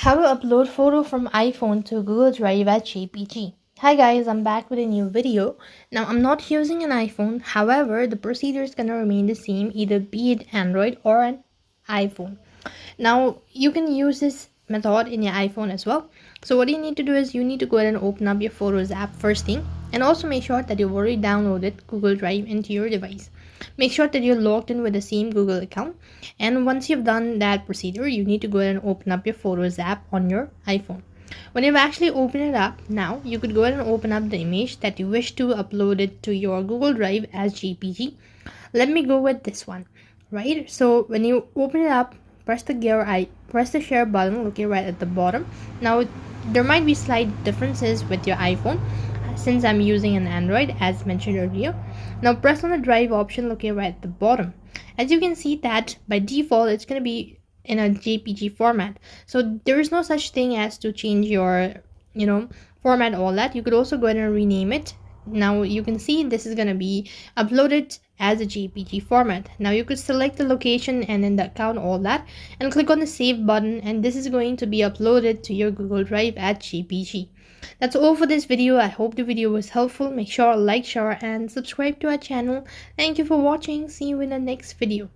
How to upload photo from iPhone to Google Drive as JPG. Hi guys, I'm back with a new video. Now I'm not using an iPhone, however the procedure is gonna remain the same, either be it Android or an iPhone. Now you can use this method in your iPhone as well. So what you need to do is you need to go ahead and open up your Photos app first thing, and also make sure that you've already downloaded Google Drive into your device. Make sure that you're logged in with the same Google account, and once you've done that procedure, you need to go ahead and open up your Photos app on your iPhone. When you've actually opened it up, now you could go ahead and open up the image that you wish to upload it to your Google Drive as JPG. Let me go with this one, right? So when you open it up, press the share button located right at the bottom. Now there might be slight differences with your iPhone since I'm using an Android as mentioned earlier. Now press on the drive option located right at the bottom. As you can see that by default it's going to be in a JPG format, so there is no such thing as to change your format, all that. You could also go ahead and rename it. Now you can see this is going to be uploaded as a JPG format. Now you could select the location and then the account, all that, and click on the save button, and this is going to be uploaded to your Google Drive as JPG. That's all for this video. I hope the video was helpful. Make sure to like, share and subscribe to our channel. Thank you for watching. See you in the next video.